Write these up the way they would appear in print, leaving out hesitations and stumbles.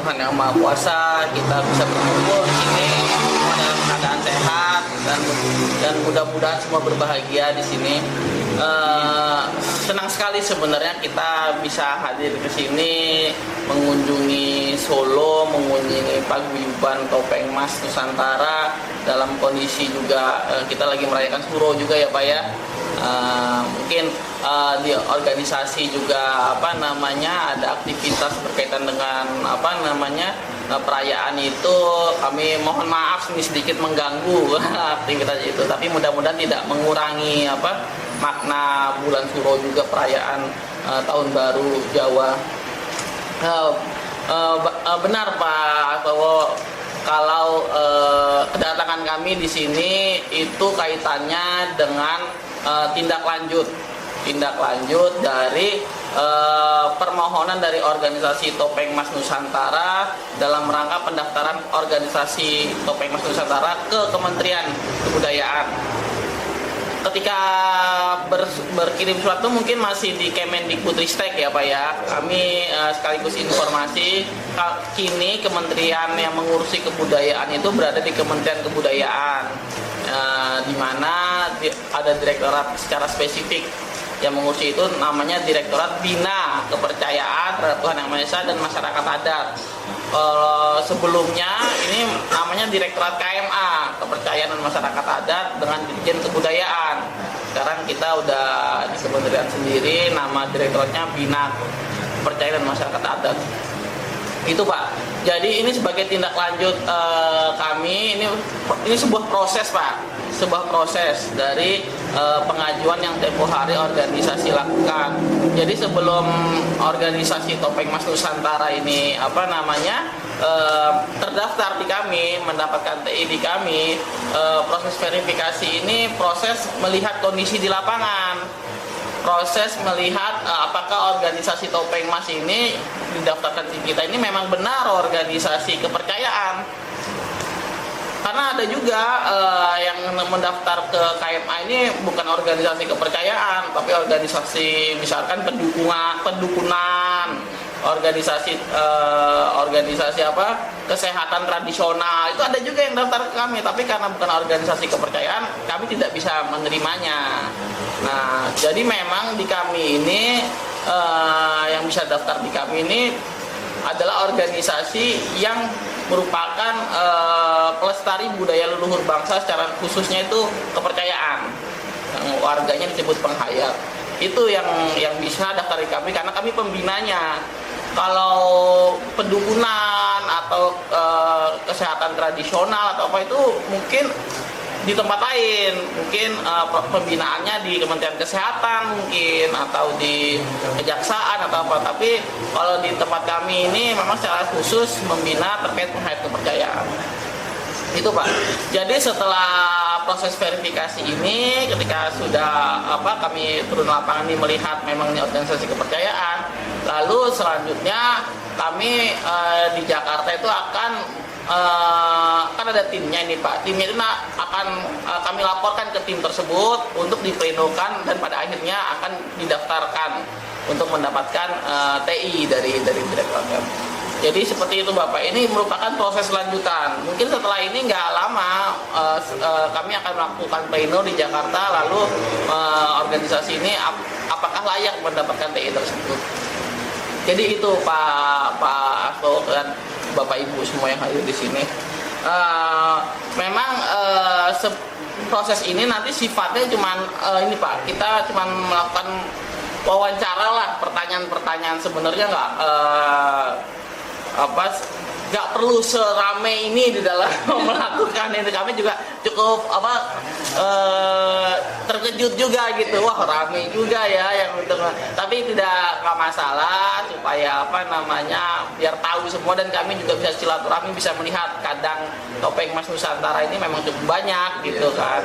Tuhan Yang Maha Kuasa kita bisa berkumpul di sini semua dalam keadaan sehat dan mudah-mudahan semua berbahagia di sini. Senang sekali sebenarnya kita bisa hadir ke sini mengunjungi Solo, mengunjungi paguyuban Topeng Mas Nusantara dalam kondisi juga kita lagi merayakan Suro juga ya Pak ya. Mungkin di organisasi juga ada aktivitas berkaitan dengan perayaan itu. Kami mohon maaf ini sedikit mengganggu aktivitas itu, tapi mudah-mudahan tidak mengurangi makna bulan Suro juga perayaan tahun baru Jawa. Benar Pak bahwa kalau kedatangan kami di sini itu kaitannya dengan tindak lanjut dari permohonan dari organisasi Topeng Mas Nusantara dalam rangka pendaftaran organisasi Topeng Mas Nusantara ke Kementerian Kebudayaan. Ketika berkirim surat itu mungkin masih di Kemendikbudristek ya Pak ya. Kami sekaligus informasi kini kementerian yang mengurusi kebudayaan itu berada di Kementerian Kebudayaan, di mana ada direktorat secara spesifik yang mengurusi itu, namanya Direktorat Bina Kepercayaan Terhadap Tuhan Yang Maha Esa dan Masyarakat Adat. Sebelumnya ini namanya Direktorat KMA Kepercayaan dan Masyarakat Adat dengan Dirjen Kebudayaan. Sekarang kita udah di kementerian sendiri, nama direktoratnya Bina Kepercayaan dan Masyarakat Adat. Itu Pak. Jadi ini sebagai tindak lanjut kami, ini sebuah proses Pak, sebuah proses dari pengajuan yang tempo hari organisasi lakukan. Jadi sebelum organisasi Topeng Mas Nusantara ini terdaftar di kami, mendapatkan TI di kami, proses verifikasi ini proses melihat kondisi di lapangan, proses melihat apakah organisasi Topeng Mas ini didaftarkan di kita ini memang benar organisasi kepercayaan. Karena ada juga yang mendaftar ke KMA ini bukan organisasi kepercayaan, tapi organisasi misalkan pendukunan, organisasi kesehatan tradisional. Itu ada juga yang daftar ke kami, tapi karena bukan organisasi kepercayaan, kami tidak bisa menerimanya. Nah, jadi memang di kami ini yang bisa daftar di kami ini adalah organisasi yang merupakan pelestari budaya leluhur bangsa, secara khususnya itu kepercayaan. Warganya disebut penghayat. Itu yang bisa daftar di kami karena kami pembinanya. Kalau pendukunan atau kesehatan tradisional atau apa itu mungkin di tempat lain, mungkin pembinaannya di Kementerian Kesehatan mungkin atau di Kejaksaan atau apa. Tapi kalau di tempat kami ini memang secara khusus membina terkait penghayat kepercayaan. Itu Pak. Jadi setelah proses verifikasi ini, ketika sudah kami turun lapangan ini melihat memang ini organisasi kepercayaan, lalu selanjutnya kami di Jakarta itu akan kan ada timnya ini Pak. Timnya itu akan kami laporkan ke tim tersebut untuk diplenokan dan pada akhirnya akan didaftarkan untuk mendapatkan TI dari direktorat kami. Jadi seperti itu Bapak. Ini merupakan proses lanjutan. Mungkin setelah ini nggak lama kami akan melakukan pleno di Jakarta, lalu organisasi ini apakah layak mendapatkan TI tersebut. Jadi itu Pak Asto dan Bapak Ibu semua yang hadir di sini. Memang proses ini nanti sifatnya cuman ini Pak, kita cuman melakukan wawancara lah, pertanyaan-pertanyaan sebenarnya nggak perlu serame ini di dalam melakukan ini. Kami juga cukup terkejut juga gitu, wah rame juga ya yang untuk, tapi nggak masalah supaya biar tahu semua dan kami juga bisa silaturahmi, bisa melihat kadang Topeng Mas Nusantara ini memang cukup banyak gitu kan.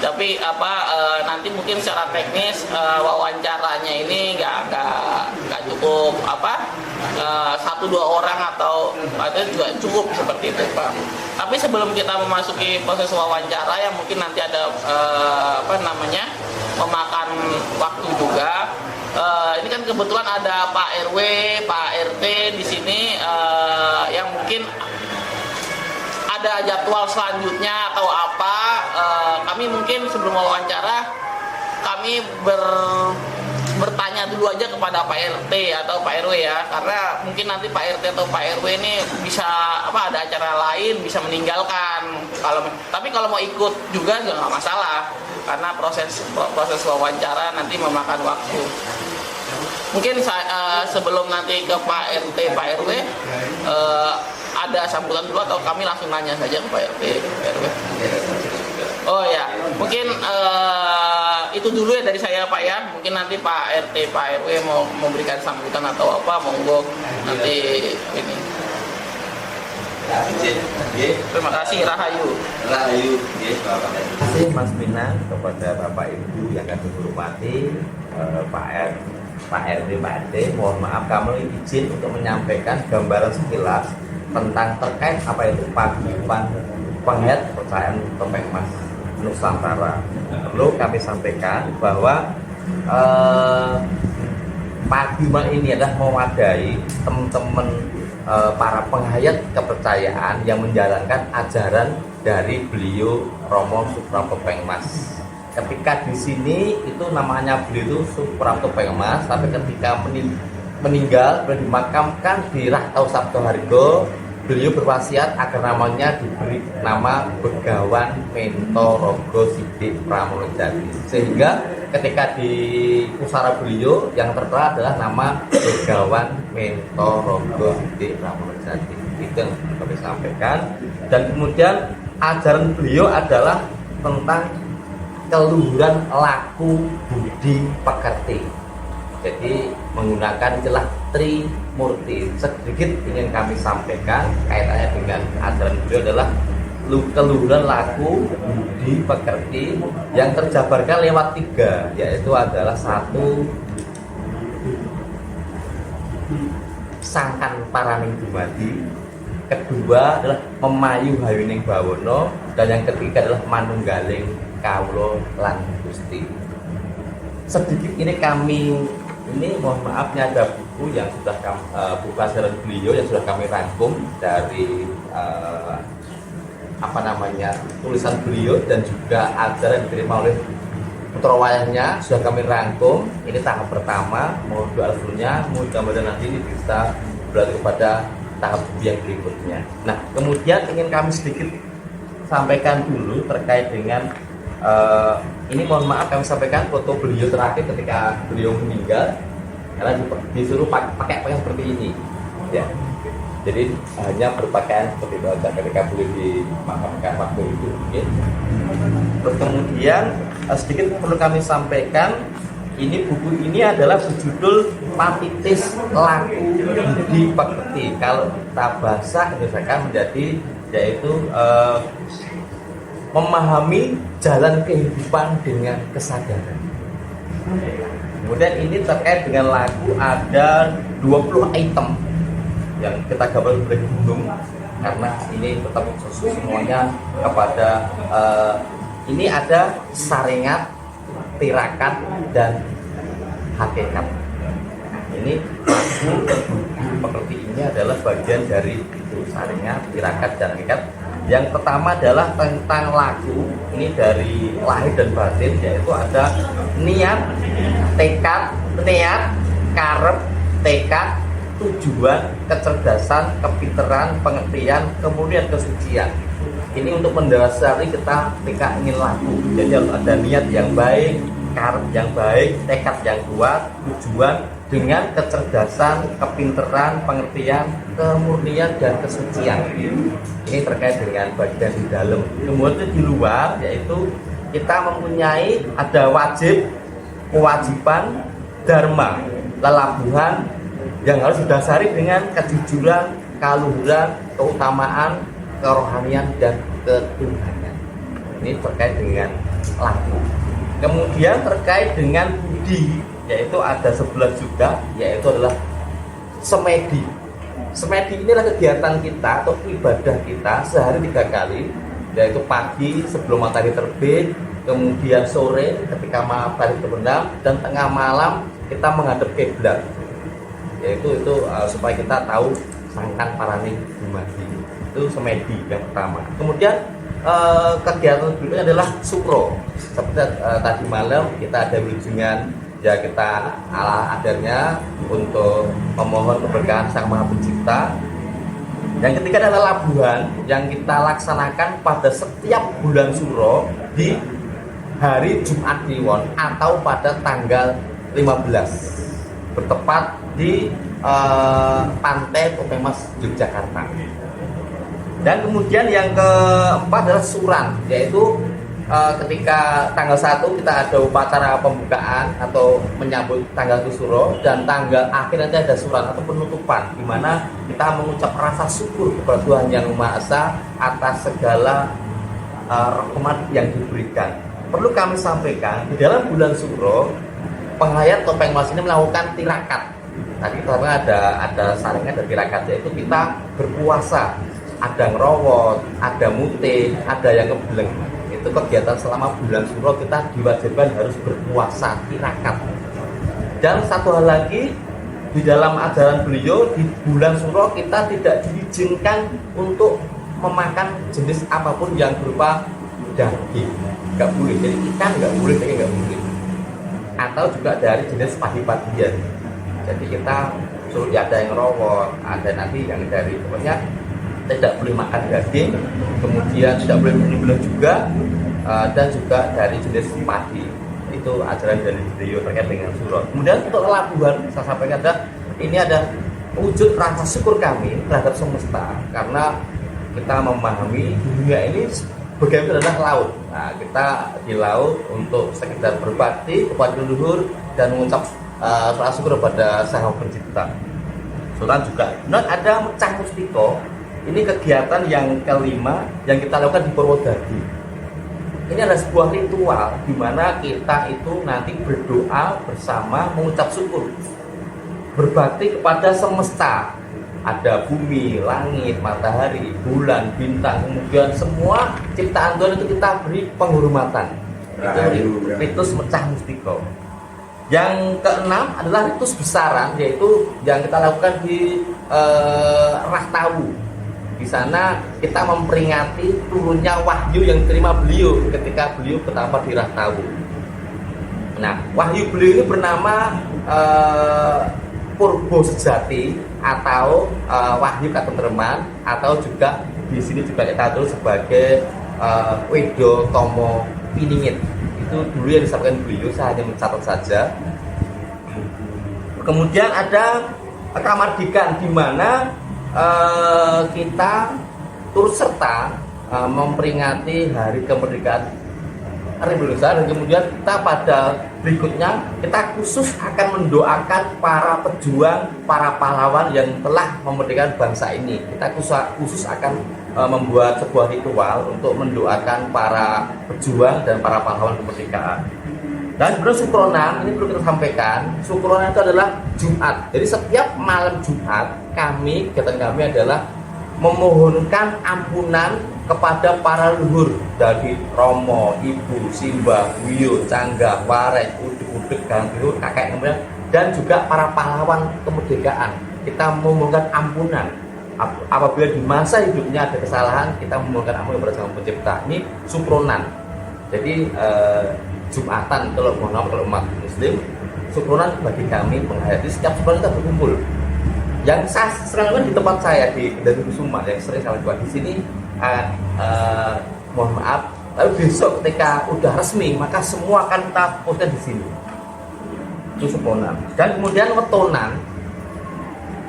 Tapi nanti mungkin secara teknis wawancaranya ini nggak cukup 1-2 orang atau juga cukup seperti itu Pak. Tapi sebelum kita memasuki proses wawancara yang mungkin nanti ada memakan waktu juga, ini kan kebetulan ada Pak RW, Pak RT di sini ada jadwal selanjutnya atau apa, kami mungkin sebelum wawancara kami bertanya dulu aja kepada Pak RT atau Pak RW ya, karena mungkin nanti Pak RT atau Pak RW ini bisa ada acara lain bisa meninggalkan. Tapi kalau mau ikut juga nggak masalah, karena proses wawancara nanti memakan waktu. Mungkin sebelum nanti ke Pak RT Pak RW ada sambutan dulu atau kami langsung nanya saja ke Pak RT Pak RW. Oh ya, mungkin itu dulu ya dari saya Pak ya. Mungkin nanti Pak RT Pak RW mau memberikan sambutan atau apa, monggo nanti ini. Terima kasih, Rahayu. Rahayu, terima kasih Mas Minang, kepada Bapak Ibu yang kami hormati, Pak RT, Pak RT. Mohon maaf kami izin untuk menyampaikan gambaran sekilas tentang terkait apa itu paguyuban penghayat kepercayaan Topeng Emas Nusantara. Perlu kami sampaikan bahwa paguyuban ini adalah mewadahi teman-teman para penghayat kepercayaan yang menjalankan ajaran dari beliau Romo Suprapto Topeng Emas. Ketika di sini itu namanya beliau itu Suprapto Topeng Emas, tapi ketika meninggal beliau dimakamkan di Rahtau Sabtoharjo, beliau berwasiat agar namanya diberi nama Begawan Mentorogo Sidik Pramodjati, sehingga ketika di pusara beliau yang tertera adalah nama Begawan Mentorogo Sidik Pramodjati. Itu yang kami sampaikan. Dan kemudian ajaran beliau adalah tentang keluhuran laku budi pekerti. Jadi menggunakan istilah Trimurti. Sedikit ingin kami sampaikan kaitannya dengan ajaran beliau adalah keluhuran laku budi pekerti yang terjabarkan lewat 3, yaitu adalah 1, sangkan paraning dumadi, kedua adalah memayu hayuning bawono, dan yang ketiga adalah manunggaling kawula lan Gusti. Sedikit ini mohon maaf, ini ada buku yang sudah buku ajaran beliau yang sudah kami rangkum dari tulisan beliau, dan juga ajaran yang diterima oleh putra wayahnya sudah kami rangkum. Ini tahap pertama, mohon doa restunya, mudah-mudahan nanti ini bisa berlanjut kepada tahap yang berikutnya. Nah, kemudian ingin kami sedikit sampaikan dulu terkait dengan ini, mohon maaf kami sampaikan foto beliau terakhir ketika beliau meninggal, karena disuruh pakai pakaian seperti ini ya. Jadi hanya berpakaian seperti itu saja ketika beliau dimakamkan waktu itu ya. Terus kemudian sedikit perlu kami sampaikan, ini buku ini adalah berjudul Patitis Laku Budi Pekerti. Kalau kita bahasa Indonesia menjadi yaitu memahami jalan kehidupan dengan kesadaran. Kemudian ini terkait dengan lagu, ada 20 item yang kita gambar sebagai gunung, karena ini tetap semuanya kepada ini ada saringat, tirakat, dan hakikat. Ini lagu pekerti ini adalah bagian dari itu, saringat, tirakat, dan hakikat. Yang pertama adalah tentang laku, ini dari lahir dan batin, yaitu ada niat, tekad, karep, tekad, tujuan, kecerdasan, kepinteran, pengertian, kemudian kesucian. Ini untuk mendasari kita ketika ingin laku. Jadi harus ada niat yang baik, karep yang baik, tekad yang kuat, tujuan dengan kecerdasan, kepinteran, pengertian, kemurnian, dan kesucian. Ini terkait dengan bagian di dalam. Kemudian di luar, yaitu kita mempunyai ada wajib, kewajiban, dharma, lelabuhan yang harus didasari dengan kejujuran, kaluhuran, keutamaan, kerohanian, dan ketuhanan. Ini terkait dengan laku. Kemudian terkait dengan budi, yaitu ada 11 juga, yaitu adalah semedi. Semedi ini adalah kegiatan kita atau ibadah kita sehari 3 kali, yaitu pagi sebelum matahari terbit, kemudian sore ketika matahari terbenam, dan tengah malam kita menghadap kiblat. Yaitu supaya kita tahu sangkan paraning dumadi. Itu semedi yang pertama. Kemudian kegiatan berikutnya adalah sukro. Seperti tadi malam kita ada wilujungan, ya kita ala adarnya untuk memohon keberkahan Sang Maha Pencipta. Yang ketiga adalah labuhan yang kita laksanakan pada setiap bulan suro di hari Jumat Kliwon atau pada tanggal 15 bertepat di Pantai Topeng Mas Yogyakarta. Dan kemudian yang keempat adalah suran, yaitu ketika tanggal 1 kita ada upacara pembukaan atau menyambut tanggal Suro, dan tanggal akhir nanti ada suran atau penutupan, di mana kita mengucap rasa syukur kepada Tuhan Yang Maha Esa atas segala rahmat yang diberikan. Perlu kami sampaikan, di dalam bulan Suro penghayat Topeng Mas ini melakukan tirakat. Tadi kita ada saringnya, ada tirakat, yaitu kita berpuasa, ada ngerowot, ada mutik, ada yang ngebleng. Itu kegiatan selama bulan Suro kita diwajibkan harus berpuasa tirakat. Dan satu hal lagi, di dalam ajaran beliau di bulan Suro kita tidak diizinkan untuk memakan jenis apapun yang berupa daging, nggak boleh. Jadi ikan nggak boleh, daging nggak boleh. Atau juga dari jenis padi-padian. Jadi kita suruh ada yang rawon, ada nanti yang dari, pokoknya tidak boleh makan daging, kemudian tidak boleh menyembelih juga, dan juga dari jenis padi. Itu ajaran dari beliau terkait dengan Suro. Kemudian untuk labuhan, saya sampaikan ini ada wujud rasa syukur kami terhadap semesta, karena kita memahami dunia ini bagaimana adalah laut. Nah, kita di laut untuk sekedar berbakti kepada leluhur dan mengucap rasa syukur kepada Sang Pencipta. Sultan juga. Dan ada mecah mustiko. Ini kegiatan yang kelima yang kita lakukan di Purwodadi. Ini adalah sebuah ritual di mana kita itu nanti berdoa bersama mengucap syukur, berbakti kepada semesta. Ada bumi, langit, matahari, bulan, bintang, kemudian semua ciptaan Tuhan itu kita beri penghormatan. Itu ritus mecah mustiko. Yang keenam adalah ritus besaran, yaitu yang kita lakukan di Rahtawu. Di sana kita memperingati turunnya wahyu yang diterima beliau ketika beliau bertapa di Rahtawu. Nah, wahyu beliau ini bernama Purbo Sejati atau wahyu katentreman, atau juga di sini juga kita tulis sebagai Wedo Tomo Piningit. Itu dulu yang disampaikan beliau, saya hanya mencatat saja. Kemudian ada Kamardikan, di mana kita turut serta memperingati hari kemerdekaan Republik Indonesia, dan kemudian kita pada berikutnya kita khusus akan mendoakan para pejuang, para pahlawan yang telah memerdekakan bangsa ini. Kita khusus akan membuat sebuah ritual untuk mendoakan para pejuang dan para pahlawan kemerdekaan. Dan sebenarnya sukronan ini perlu kita sampaikan, sukronan itu adalah Jumat. Jadi setiap malam Jumat kegiatan kami adalah memohonkan ampunan kepada para leluhur dari Romo, Ibu, Simbah, Wiyo, Canggah, Warek, Udek, Ganggur, kakek, kemudian dan juga para pahlawan kemerdekaan. Kita memohonkan ampunan apabila di masa hidupnya ada kesalahan, kita memohonkan ampunan kepada Sang Pencipta. Ini sukronan. Jadi Jumatan kalau umat Muslim, sukronan bagi kami penghayati setiap sukronan kita berkumpul. Yang saya sering lakukan di tempat saya di Kusuma, yang sering saya lakukan di sini. Mohon maaf, lalu besok ketika udah resmi maka semua akan kita posting di sini. Itu sukronan. Dan kemudian wetonan,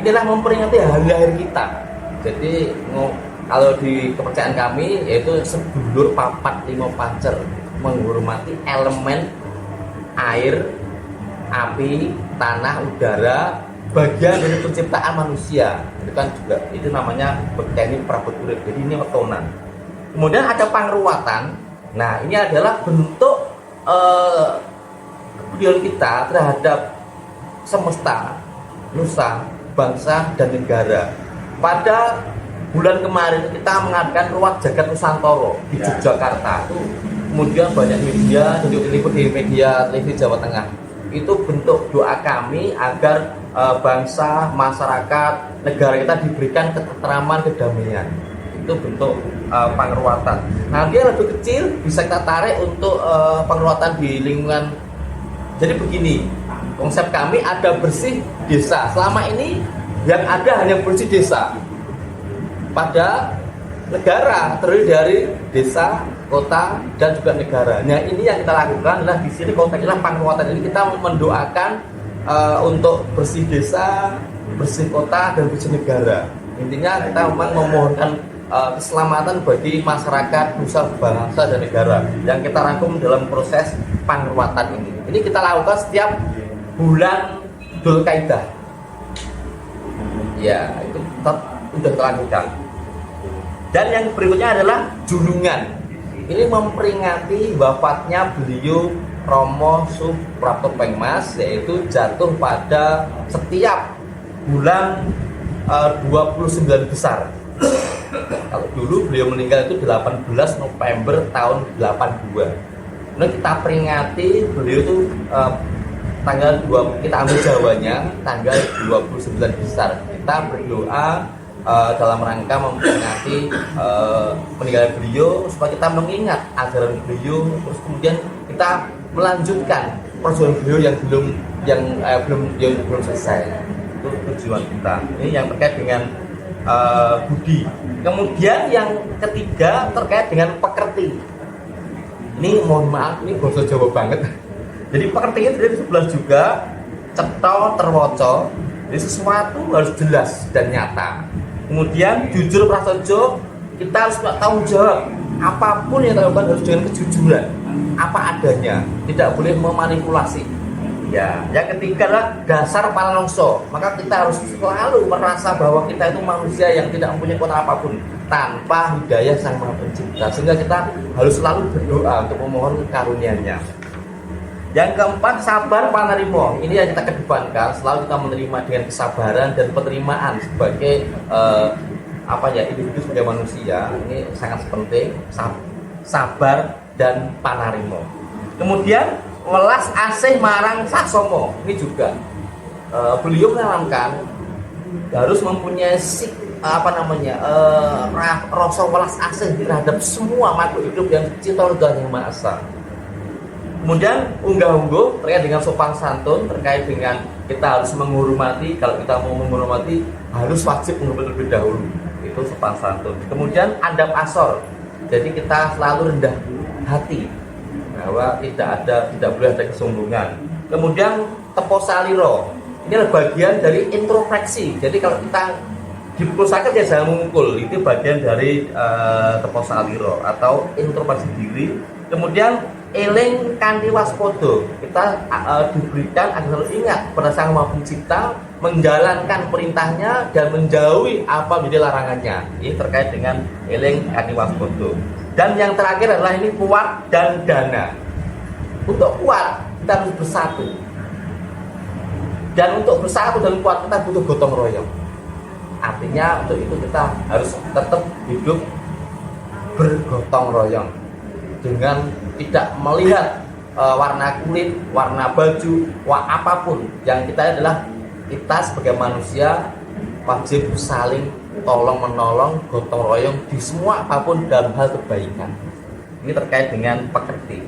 inilah memperingati hari lahir kita. Jadi kalau di kepercayaan kami yaitu sedulur papat limo pancer, menghormati elemen air, api, tanah, udara, bagian dari penciptaan manusia. Itu kan juga itu namanya teknik perabot urip. Jadi ini wetonan. Kemudian ada pangruwatan. Nah, ini adalah bentuk kepedulian kita terhadap semesta, nusa, bangsa dan negara. Pada bulan kemarin kita mengadakan ruat jagat Nusantara di Yogyakarta. Kemudian banyak media dan juga diliput di media televisi Jawa Tengah. Itu bentuk doa kami agar bangsa, masyarakat, negara kita diberikan ketentraman, kedamaian. itu bentuk pengeruatan. Nanti yang lebih kecil bisa kita tarik untuk pengeruatan di lingkungan. Jadi begini, konsep kami ada bersih desa. Selama ini yang ada hanya bersih desa. Pada negara terdiri dari desa, kota, dan juga negara. Nah, ini yang kita lakukan adalah di sini konteksnya penguatan ini kita mendoakan untuk bersih desa, bersih kota, dan bersih negara. Intinya kita memang memohonkan keselamatan bagi masyarakat, nusa bangsa dan negara yang kita rangkum dalam proses penguatan ini. Ini kita lakukan setiap bulan Dzulkaidah. Ya, itu tetap sudah kita lakukan. Dan yang berikutnya adalah Junungan. Ini memperingati wafatnya beliau Romo Suprapto Pengmas, yaitu jatuh pada setiap bulan 29 besar. Kalau dulu beliau meninggal itu 18 November tahun 82. Nah, kita peringati beliau itu tanggal 2, kita ambil Jawanya tanggal 29 besar. Kita berdoa dalam rangka memperingati meninggal beliau supaya kita mengingat ajaran beliau, terus kemudian kita melanjutkan perjuangan beliau yang belum selesai. Itu tujuan kita. Ini yang terkait dengan budi. Kemudian yang ketiga terkait dengan pekerti. Ini mohon maaf, ini bahasa Jawa banget. Jadi pekerti itu dari sebelah juga cetha terwaca. Jadi sesuatu harus jelas dan nyata. Kemudian jujur prasaja, kita harus tanggung jawab. Apapun yang dilakukan harus dengan kejujuran, apa adanya, tidak boleh memanipulasi. Ya, yang ketiga adalah dasar panalongso. Maka kita harus selalu merasa bahwa kita itu manusia yang tidak mempunyai kuota apapun tanpa hidayah Sang Maha Pencipta. Sehingga kita harus selalu berdoa untuk memohon karunia-Nya. Yang keempat, sabar panarimo. Ini yang kita kedepankan, selalu kita menerima dengan kesabaran dan penerimaan sebagai individu sebagai manusia. Ini sangat penting, sabar dan panarimo. Kemudian welas asih marang saksomo. Ini juga beliau menanamkan harus mempunyai rasa welas asih terhadap semua makhluk hidup yang diciptakan Tuhan Yang Maha Esa. Kemudian unggah-ungguh terkait dengan sopan santun, terkait dengan kita harus menghormati. Kalau kita mau menghormati harus wajib menghormati terlebih dahulu. Itu sopan santun. Kemudian adab asor. Jadi kita selalu rendah hati, bahwa tidak boleh ada kesombongan. Kemudian tepo saliro. Ini adalah bagian dari introspeksi. Jadi kalau kita dipukul sakit ya jangan memukul. Itu bagian dari tepo saliro atau introspeksi diri. Kemudian eling kanthi waspada. Kita diberikan agar selalu ingat pada Sang Maha Pencipta, menjalankan perintahnya dan menjauhi apa menjadi larangannya. Ini terkait dengan eling kanthi waspada. Dan yang terakhir adalah ini kuat dan dana. Untuk kuat kita harus bersatu. Dan untuk bersatu dan kuat kita butuh gotong royong. Artinya untuk itu kita harus tetap hidup bergotong royong dengan tidak melihat warna kulit, warna baju, apapun. Yang kita adalah kita sebagai manusia wajib saling tolong menolong, gotong royong di semua apapun dalam hal kebaikan. Ini terkait dengan pekerti.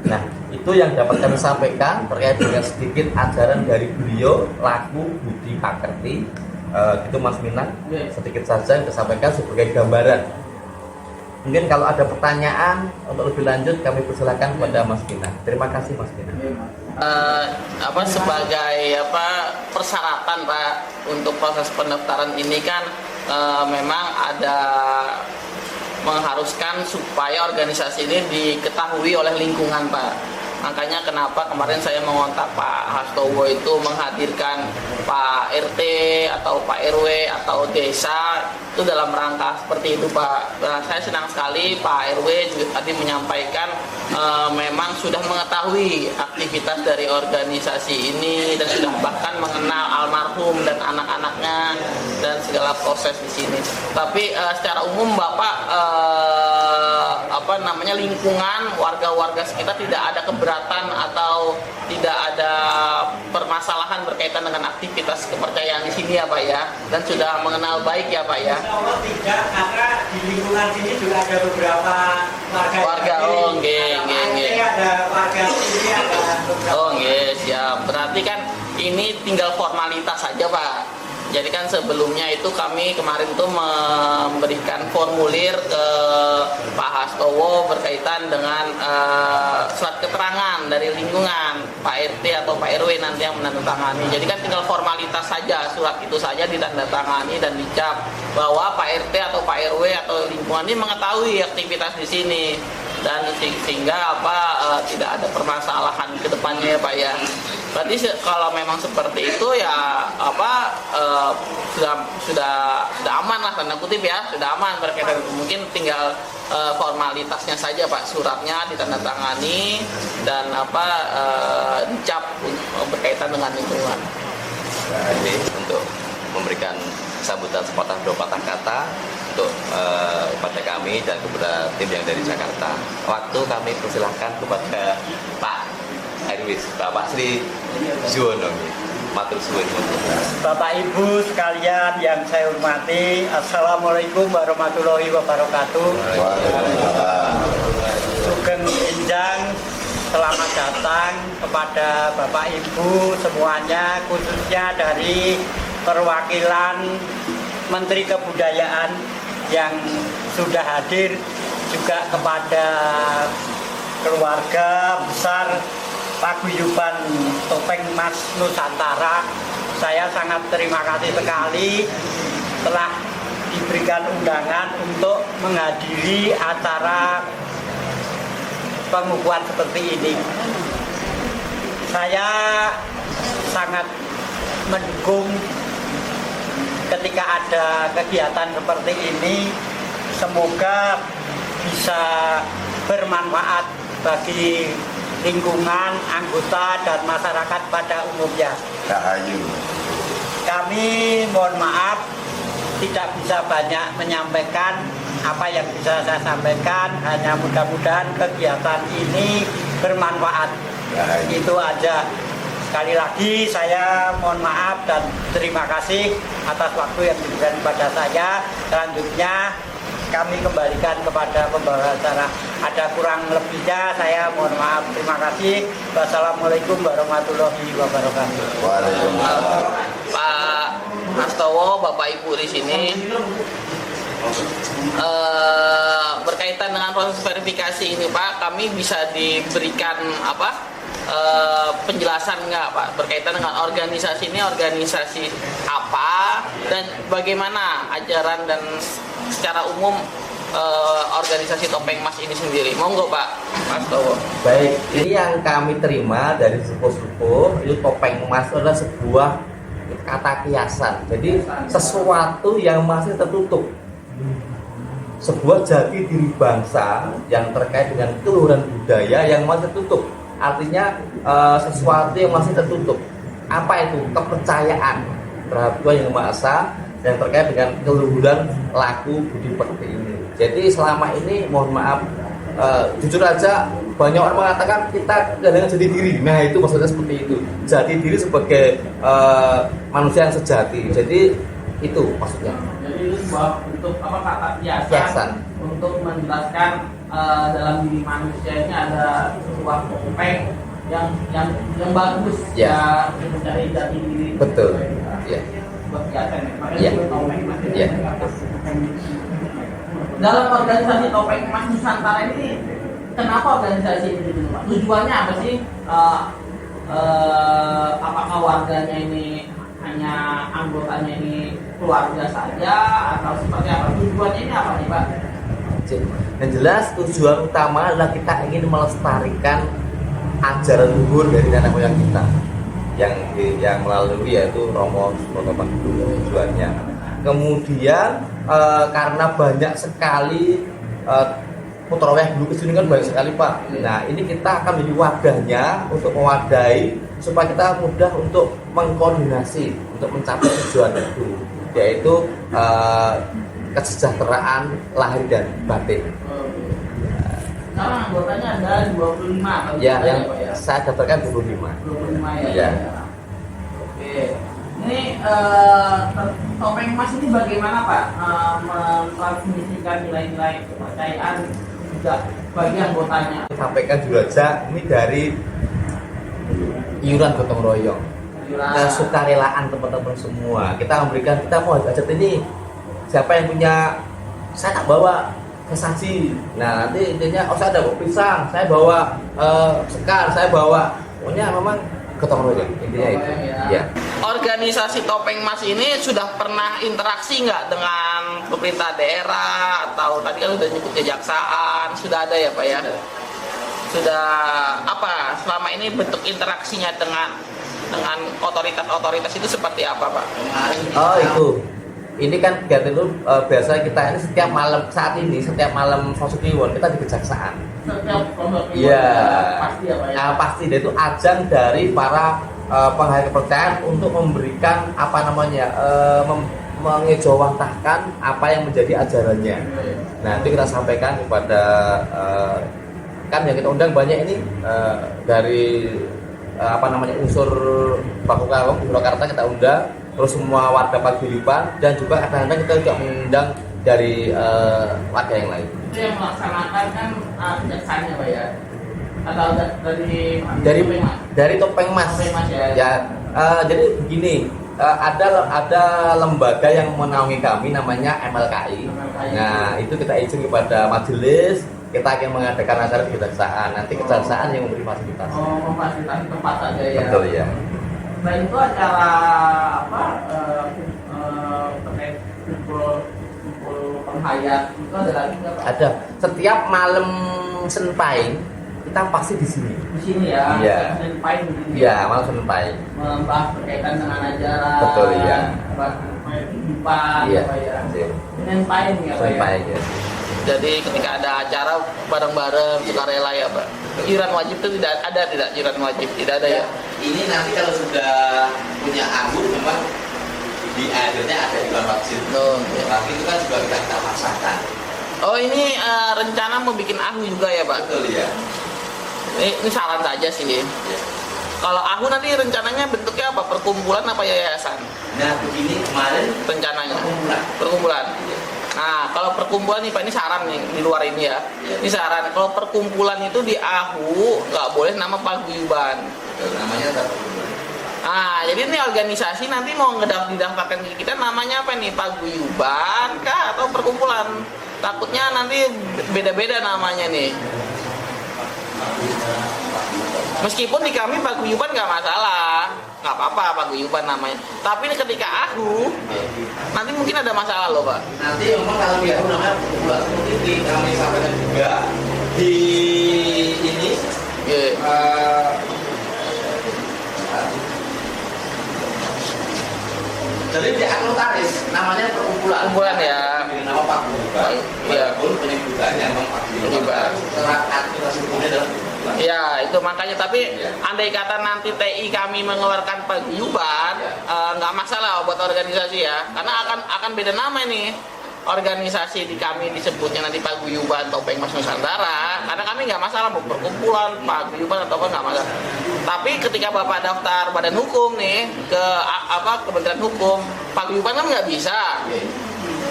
Nah, itu yang dapat kami sampaikan terkait dengan sedikit ajaran dari beliau, laku budi pakerti. Itu Mas Minang, sedikit saja yang disampaikan sebagai gambaran. Mungkin kalau ada pertanyaan untuk lebih lanjut kami persilakan kepada Mas Minang. Terima kasih Mas Minang. Sebagai persyaratan Pak untuk proses pendaftaran ini kan memang ada mengharuskan supaya organisasi ini diketahui oleh lingkungan Pak. Makanya kenapa kemarin saya mengontak Pak Hastowo itu menghadirkan Pak RT atau Pak RW atau desa itu dalam rangka seperti itu Pak. Nah, saya senang sekali Pak RW juga tadi menyampaikan memang sudah mengetahui aktivitas dari organisasi ini dan sudah bahkan mengenal almarhum dan anak-anaknya dan segala proses di sini. Tapi secara umum Bapak lingkungan warga-warga sekitar tidak ada keberatan atau tidak ada permasalahan berkaitan dengan aktivitas kepercayaan di sini ya Pak ya, dan sudah mengenal baik ya Pak ya. Insya Allah tidak, karena di lingkungan sini juga ada beberapa warga. Oh, nggih. Ada warga sini, ada beberapa. Oh, nggih, siap. Berarti kan ini tinggal formalitas saja, Pak. Jadi kan sebelumnya itu kami kemarin tuh memberikan formulir ke Pak Hastowo berkaitan dengan surat keterangan dari lingkungan Pak RT atau Pak RW nanti yang menandatangani. Jadi kan tinggal formalitas saja, surat itu saja ditandatangani dan dicap bahwa Pak RT atau Pak RW atau lingkungan ini mengetahui aktivitas di sini dan sehingga tidak ada permasalahan ke depannya ya Pak ya. Berarti kalau memang seperti itu ya sudah aman lah tanda kutip ya, sudah aman berkaitan mungkin tinggal formalitasnya saja Pak, suratnya ditandatangani dan dicap berkaitan dengan lingkungan. Jadi untuk memberikan sambutan sepatah dua patah kata untuk kepada kami dan kepada tim yang dari Jakarta. Waktu kami persilahkan kepada Pak Airways, Bapak Sri Juwono, matur suwun. Bapak Ibu sekalian yang saya hormati, Assalamualaikum warahmatullahi wabarakatuh. Sugeng Enjang, selamat datang kepada Bapak Ibu semuanya, khususnya dari perwakilan Menteri Kebudayaan yang sudah hadir, juga kepada keluarga besar Paguyuban Topeng Mas Nusantara. Saya sangat terima kasih sekali telah diberikan undangan untuk menghadiri acara pengukuhan seperti ini. Saya sangat mendukung ketika ada kegiatan seperti ini. Semoga bisa bermanfaat bagi lingkungan, anggota, dan masyarakat pada umumnya. Kami mohon maaf tidak bisa banyak menyampaikan apa yang bisa saya sampaikan, hanya mudah-mudahan kegiatan ini bermanfaat. Itu aja. Sekali lagi saya mohon maaf dan terima kasih atas waktu yang diberikan kepada saya. Selanjutnya kami kembalikan kepada pembawa acara. Ada kurang lebihnya saya mohon maaf. Terima kasih. Wassalamualaikum warahmatullahi wabarakatuh. Waalaikumsalam. Pak Hastowo, Bapak Ibu di sini berkaitan dengan proses verifikasi ini Pak, kami bisa diberikan penjelasan nggak Pak berkaitan dengan organisasi ini organisasi apa dan bagaimana ajaran dan secara umum organisasi Topeng Mas ini sendiri. Monggo Pak Hastowo. Baik, ini yang kami terima dari sepuh-sepuh, itu Topeng Mas adalah sebuah kata kiasan. Jadi sesuatu yang masih tertutup, sebuah jati diri bangsa yang terkait dengan keluhuran budaya yang masih tertutup. Artinya sesuatu yang masih tertutup. Apa itu? Kepercayaan terhadap Tuhan Yang Maha Esa yang terkait dengan keluhuran laku budi pekerti ini. Jadi selama ini mohon maaf, jujur aja banyak orang mengatakan kita kadang jati diri. Nah itu maksudnya seperti itu, jati diri sebagai manusia yang sejati. Jadi itu maksudnya. Jadi itu sebuah untuk kata kiasan untuk menjelaskan dalam diri manusia ini ada sebuah topeng yang bagus ya mencari jati diri. Betul. Ya. Buat kiasan. Ya. Ya. Dalam organisasi Topeng Mas Nusantara ini, kenapa organisasi ini dibentuk? Tujuannya apa sih? Apakah warganya ini hanya anggotanya ini keluarga saja atau seperti apa? Tujuannya ini apa nih Pak? Yang jelas tujuan utama adalah kita ingin melestarikan ajaran luhur dari nenek moyang kita yang melalui yaitu Romo Suwono Paguyuban tujuannya. Kemudian karena banyak sekali putra wayang dulu kesini kan banyak sekali Pak. Nah ini kita akan menjadi wadahnya untuk mewadahi supaya kita mudah untuk mengkoordinasi untuk mencapai tujuan itu, yaitu kesejahteraan lahir dan batin. Sekarang anggotanya ada 25. Ya, yang saya daftarkan 25. 25 ya. Ya. Oke. Ini topeng emas ini bagaimana Pak mentransmisikan nilai-nilai kepercayaan juga bagi anggotanya? Sampaikan dulu aja, ini dari iuran gotong royong, sukarelaan teman-teman semua. Kita memberikan, kita mau hajat ini, siapa yang punya, saya tak bawa sesaji. Nah nanti intinya, oh saya ada pisang, saya bawa sekar, saya bawa, pokoknya memang gotong royong intinya itu. Ya. Organisasi Topeng Mas ini sudah pernah interaksi nggak dengan pemerintah daerah atau tadi kan udah nyebut kejaksaan, sudah ada ya Pak ya? Sudah apa selama ini bentuk interaksinya dengan otoritas-otoritas itu seperti apa Pak? Oh itu, ini kan kegiatan itu biasa kita ini setiap malam, saat ini setiap malam Fosuk Kliwon kita di kejaksaan. Iya, pasti ya Pak ya? Pasti, dan itu ajang dari para penghayat kepercayaan untuk memberikan apa namanya, mengejawantahkan apa yang menjadi ajarannya. Nah itu kita sampaikan kepada kan yang kita undang banyak ini dari apa namanya unsur Baku Kawang, Purwakarta kita undang, terus semua warga Paguyuban, dan juga kadang-kadang kita juga mengundang dari warga yang lain. Itu yang melaksanakan kan kejaksaannya Pak ya? Atau dari Topeng Mas. Topeng Mas ya. Ya, jadi begini, ada lembaga yang menaungi kami namanya MLKI. Nah itu kita izin kepada majelis, kita akan mengadakan acara di kejaksaan. Nanti kejaksaan yang memberi fasilitas. Oh, memfasilitasi tempat saja ya. Betul ya. Selain itu acara apa terkait kumpul penghayat itu ada lagi nggak Pak? Ada. Setiap malam Senin Pahing kita pasti di sini. Di sini ya. Iya. Senin Pahing begini. Iya, malam Senin Pahing. Membahas berkaitan dengan ajaran. Betul ya. Bahas kehidupan. Iya. Apa ya. Iya. Senin Pahing ya Pak Senin ya. Pahing ya. Jadi ketika ada acara bareng-bareng sukarela ya Pak. Iuran wajib itu tidak ada, tidak iuran wajib tidak ada ya. Ini nanti kalau sudah punya anggur memang di akhirnya ada iuran wajib. Oh, ya. Tapi itu kan juga kita paksakan. Oh ini rencana mau bikin ahu juga ya Pak? Betul ya. Ini saran saja sih. Ya. Kalau ahu nanti rencananya bentuknya apa? Perkumpulan apa yayasan? Nah begini kemarin Rencananya? perkumpulan. Perkumpulan. Ya. Nah kalau perkumpulan nih Pak, ini saran nih di luar ini ya. Ini saran, kalau perkumpulan itu di ahu nggak boleh nama paguyuban. Betul, namanya tetap perkumpulan. Nah, jadi ini organisasi nanti mau didaftarkan ke kita namanya apa nih? Paguyuban kah atau perkumpulan? Takutnya nanti beda-beda namanya nih. Meskipun di kami paguyuban nggak masalah, nggak apa-apa paguyuban namanya. Tapi ini ketika ahu, nanti mungkin ada masalah loh Pak. Nanti memang kalau dia namanya perkumpulan, mungkin di kami sampaikan juga di ini. Yeah. Jadi di akte notaris namanya perkumpulan. Perkumpulan ya. Nama paguyuban. Iya. Walaupun penyebutannya memang paguyuban. Setelah administrasi hukumnya adalah perkumpulan. Ya itu makanya, tapi andai kata nanti TI kami mengeluarkan paguyuban, nggak masalah buat organisasi ya, karena akan beda nama ini. Organisasi di kami disebutnya nanti paguyuban Topeng Mas Nusantara, karena kami nggak masalah mau perkumpulan paguyuban atau apa, nggak masalah. Tapi ketika Bapak daftar badan hukum nih ke Kementerian Hukum, paguyuban kan nggak bisa.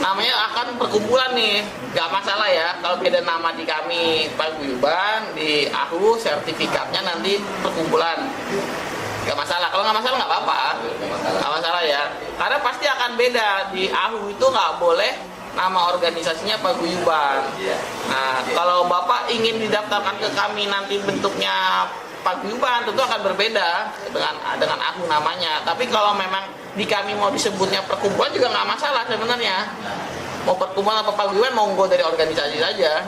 Namanya akan perkumpulan nih, nggak masalah ya. Kalau beda nama di kami paguyuban, di AHU sertifikatnya nanti perkumpulan, nggak masalah. Kalau nggak masalah nggak apa-apa, nggak masalah ya. Karena pasti akan beda, di AHU itu nggak boleh nama organisasinya paguyuban. Nah, kalau Bapak ingin didaftarkan ke kami nanti bentuknya paguyuban, tentu akan berbeda dengan AHU namanya. Tapi kalau memang di kami mau disebutnya perkumpulan juga nggak masalah sebenarnya. Mau perkumpulan apa paguyuban, monggo dari organisasi saja.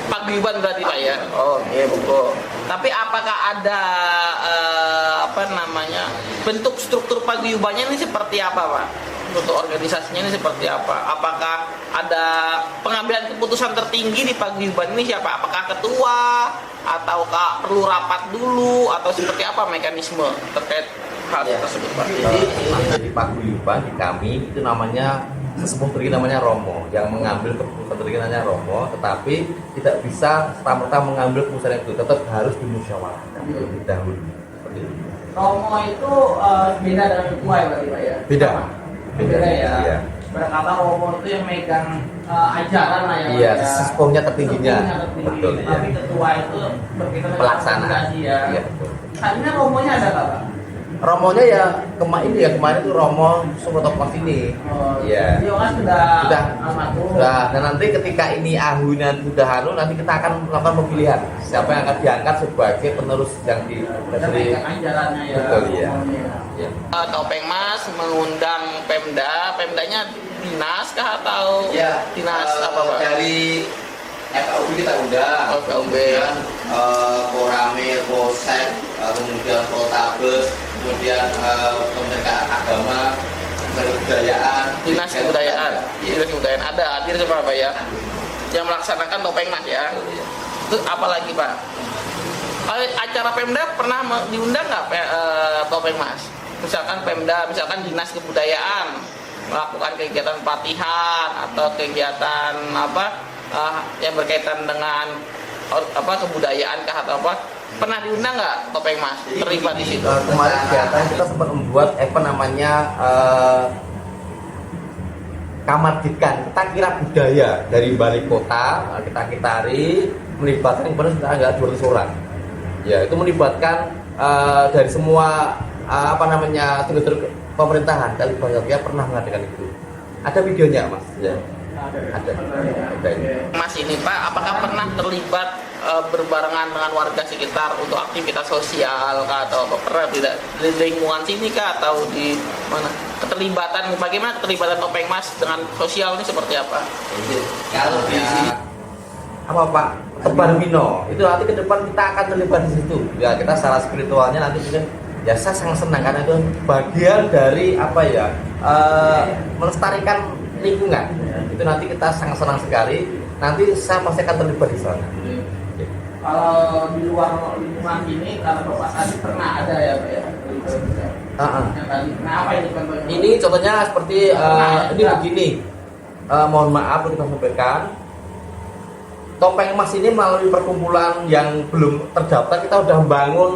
Paguyuban berarti Pak ya. Oh iya monggo. Tapi apakah ada bentuk struktur paguyubannya ini seperti apa Pak? Bentuk organisasinya ini seperti apa? Apakah ada pengambilan keputusan tertinggi di paguyuban ini siapa? Apakah ketua ataukah perlu rapat dulu atau seperti apa mekanisme terkait hal tersebut Pak? Jadi paguyuban di kami itu namanya sesepuh tertinggi namanya Romo, yang mengambil keputusan tertinggi namanya Romo, tetapi tidak bisa serta-merta mengambil keputusan itu, tetap harus dimusyawarahkan terlebih dahulu. Seperti itu. Romo itu beda dengan ketua ya Pak ya? Beda. Beda ya. Iya. Berkata Romo itu yang megang ajaran lah ya Pak Iya, ya. sesepongnya tertingginya. Tertinggi. Betul, iya. Tapi ketua itu berkaitan dengan Pelaksana. komunikasi ya. Iya, betul. Tadinya Romonya ada nggak Pak? Romonya ya kemarin itu Romo Suprotokos ini. Oh, Iya. Beliau kan sudah Sudah. almarhum. Dan nanti ketika ini ahunya sudah nanti kita akan melakukan pemilihan siapa yang akan diangkat sebagai penerus yang Sudah dari megang ajarannya ya. Betul, iya. Romonya. ya. Topeng Mas mengundang Pemdanya dinas kah atau Ya, dinas apa Pak? dari FAUB kita undang, Oh, FAUB. kemudian Koramil, Polsek, kemudian Poltabes, kemudian Kementerian Agama, Kebudayaan, Dinas Kebudayaan. Iya. Dinas Kebudayaan ada hadir semua Pak ya. Yang melaksanakan Topeng Mas ya. Itu apa lagi Pak? Acara Pemda pernah diundang nggak Topeng Mas? Misalkan Pemda, misalkan Dinas Kebudayaan melakukan kegiatan pelatihan atau kegiatan apa yang berkaitan dengan kebudayaan kah atau apa? Pernah diundang nggak Topeng Mas terlibat di situ? Kemarin kegiatan kita sempat membuat Kamar Dikan, kita kira budaya dari balik kota, kita kitari melibatkan yang benar sudah agak 200 orang. Ya, itu melibatkan dari semua struktur pemerintahan. Kali Bangga pernah mengadakan itu. Ada videonya, Mas. Ya. Ada. Mas ini Pak, apakah pernah terlibat berbarengan dengan warga sekitar untuk aktivitas sosial kah atau apa? Pernah tidak di lingkungan sini kah atau di mana? Bagaimana keterlibatan Topeng Mas dengan sosial ini seperti apa? Kalau di sini apa Pak? Tebar Mino itu nanti ke depan kita akan terlibat di situ. Ya kita secara spiritualnya nanti mungkin ya saya sangat senang karena itu bagian dari melestarikan lingkungan. Itu nanti kita sangat senang sekali. Nanti saya pasti akan terlibat di sana. Kalau di luar lingkungan ini, karena Bapak tadi pernah ada ya Pak ya? Yang tadi, nah apa ini contohnya? Ini contohnya seperti ini begini. Mohon maaf untuk kita sampaikan. Topeng Mas ini melalui perkumpulan yang belum terdaftar kita sudah membangun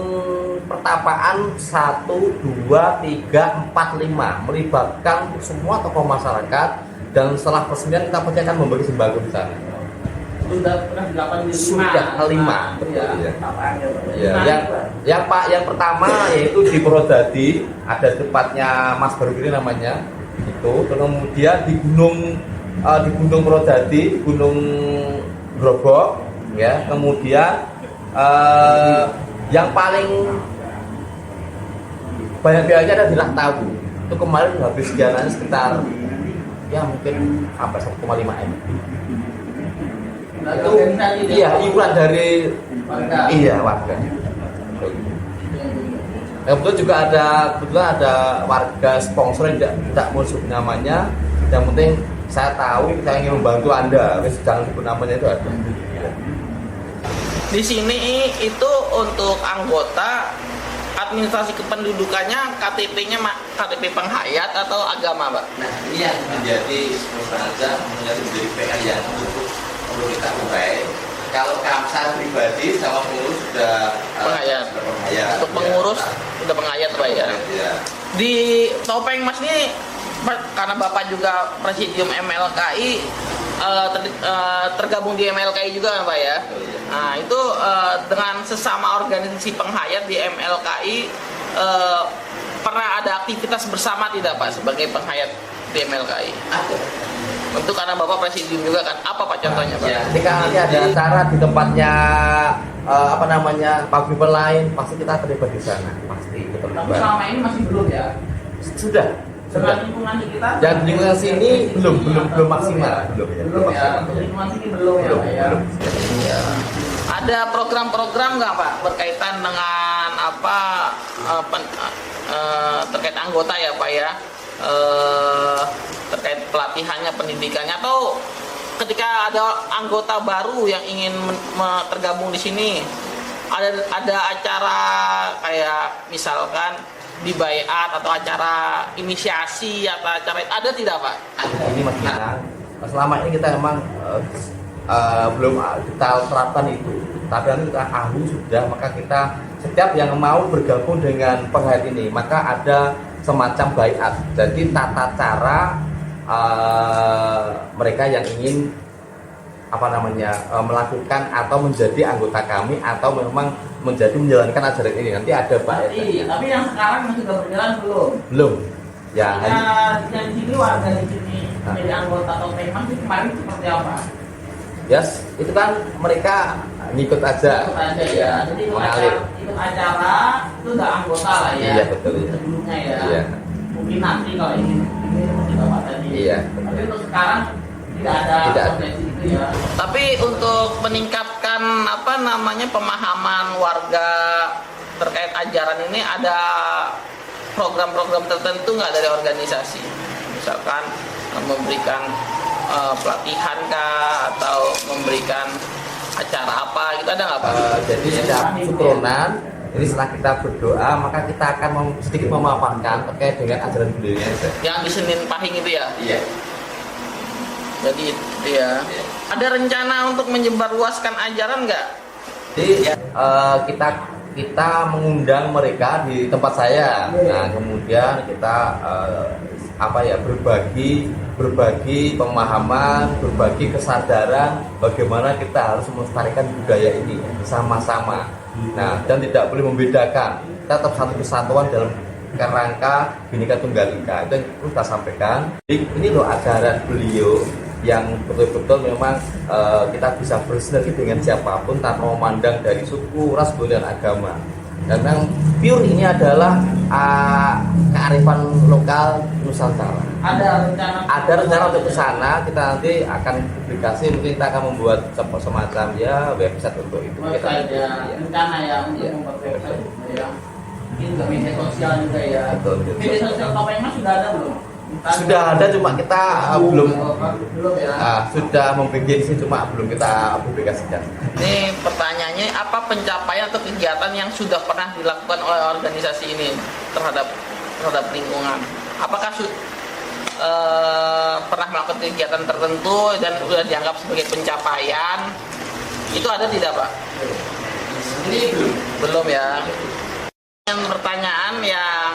pertapaan 1, 2, 3, 4, 5 melibatkan semua tokoh masyarakat dan setelah peresmian kita pasti akan membagi sembako di sana. Sudah pernah dilakukan di Sudah 5, betul ya. Ya. Yang pertama yaitu di Purwodadi, ada tempatnya Mas Baru ini namanya. Itu kemudian di Gunung Purwodadi, Gunung Grobok, ya. Kemudian yang paling banyak biayanya ada di Lahtawu. Itu kemarin habis jalan sekitar ya mungkin sampai 1,5 M. Itu iya iuran dari warga. Iya warga. Kebetulan juga kebetulan ada warga sponsor yang tidak mau sebut namanya. Yang penting saya tahu saya ingin membantu Anda. Wes jangan sebut namanya itu ada. Di sini itu untuk anggota administrasi kependudukannya KTP-nya KTP penghayat atau agama, Pak? Nah ini yang menjadi saja menjadi PR yang perlu kita urai. Kalau saya pribadi sama pengurus sudah penghayat. Untuk pengurus sudah penghayat, Pak ya. Di Topeng Mas ini karena Bapak juga presidium MLKI tergabung di MLKI juga, Pak ya. Nah itu dengan sesama organisasi penghayat di MLKI pernah ada aktivitas bersama tidak Pak sebagai penghayat di MLKI? Ada. Tentu karena Bapak presidium juga kan. Apa Pak contohnya Pak? Ya, ketika nanti ada acara di tempatnya paguyuban lain, pasti kita terlibat di sana, pasti Tapi terlibat. selama ini masih belum ya? Sudah. Dengan lingkungan kita? Dan lingkungan sini belum maksimal, Belum ya. Untuk lingkungan sini belum ya Pak ya. Ya. Ada program-program nggak Pak berkaitan dengan terkait anggota ya Pak ya? Terkait pelatihannya, pendidikannya, atau ketika ada anggota baru yang ingin tergabung di sini, ada acara kayak misalkan di baiat atau acara inisiasi atau acara ada tidak Pak? Ini Mas Gilang, selama ini kita memang belum kita terapkan itu, tapi nanti kita sudah, maka kita setiap yang mau bergabung dengan penghayat ini maka ada semacam baiat. Jadi tata cara mereka yang ingin melakukan atau menjadi anggota kami atau memang menjalankan ajaran ini, nanti ada baiat. Tapi yang sekarang yang sudah berjalan belum ya. Yang di sini warga di sini menjadi anggota atau memang sih kemarin seperti apa? Yes, itu kan mereka ngikut aja. Ya. Jadi mengalir. ikut acara itu udah anggota lah ya. Iya betul ya. Sebelumnya ya. Iya. Mungkin nanti kalau ini seperti Bapak tadi. Iya. Tapi untuk sekarang tidak ada potensi itu ya. Tapi untuk meningkatkan pemahaman warga terkait ajaran ini ada program-program tertentu nggak dari organisasi? Misalkan memberikan pelatihan kah atau memberikan acara apa gitu, ada nggak Pak? Jadi setiap syukronan ini setelah kita berdoa maka kita akan sedikit memaparkan terkait dengan ajaran beliau Yang di Senin Pahing itu ya? Iya. Jadi itu ya. Ada rencana untuk menyebarluaskan ajaran nggak? Jadi kita mengundang mereka di tempat saya. Nah kemudian kita berbagi pemahaman, berbagi kesadaran bagaimana kita harus melestarikan budaya ini bersama-sama. Nah, dan tidak boleh membedakan, kita tetap satu kesatuan dalam kerangka Bhinneka Tunggal Ika. Itu yang kita sampaikan. Ini loh ajaran beliau yang betul-betul memang kita bisa bersinergi dengan siapapun tanpa memandang dari suku, ras, budaya, dan agama. Dan yang pure ini adalah kearifan lokal Nusantara. Ada rencana untuk ke sana, kita nanti akan publikasi, mungkin kita akan membuat semacam ya website untuk itu. Rencana ya untuk membuat website ya. Mungkin ke media sosial juga ya. Betul. Media sosial Bapak Imas sudah ada belum? Sudah ada, cuma kita belum ya. sudah membuat sih, cuma belum kita publikasikan. Ini pertanyaannya, apa pencapaian atau kegiatan yang sudah pernah dilakukan oleh organisasi ini terhadap lingkungan? Apakah pernah melakukan kegiatan tertentu dan sudah dianggap sebagai pencapaian? Itu ada tidak Pak? Ini Belum ya. Pertanyaan yang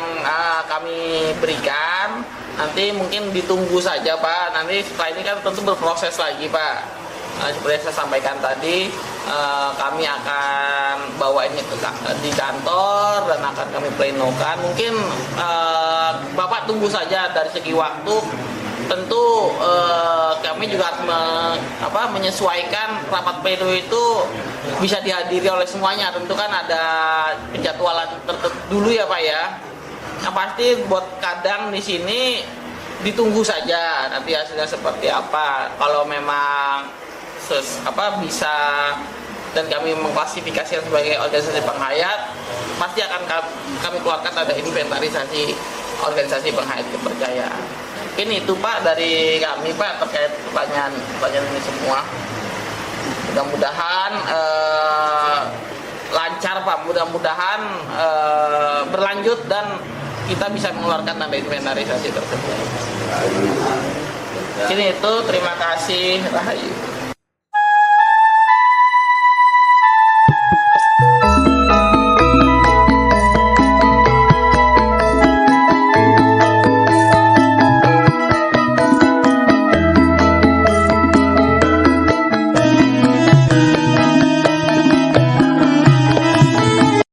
kami berikan nanti mungkin ditunggu saja Pak. Nanti setelah ini kan tentu berproses lagi Pak. Seperti yang saya sampaikan tadi, kami akan bawa ini di kantor dan akan kami plenokan. Mungkin Bapak tunggu saja dari segi waktu. Tentu kami juga harus menyesuaikan rapat pleno itu bisa dihadiri oleh semuanya. Tentu kan ada penjadwalan tertentu dulu ya Pak ya. Yang pasti buat kadang di sini ditunggu saja nanti hasilnya seperti apa. Kalau memang bisa dan kami mengklasifikasikan sebagai organisasi penghayat, pasti akan kami keluarkan ada inventarisasi organisasi penghayat kepercayaan. Mungkin itu Pak dari kami Pak terkait pertanyaan ini semua. Mudah-mudahan lancar Pak, mudah-mudahan berlanjut dan kita bisa mengeluarkan tanda inventarisasi tersebut. Ini itu, terima kasih. Rahayu.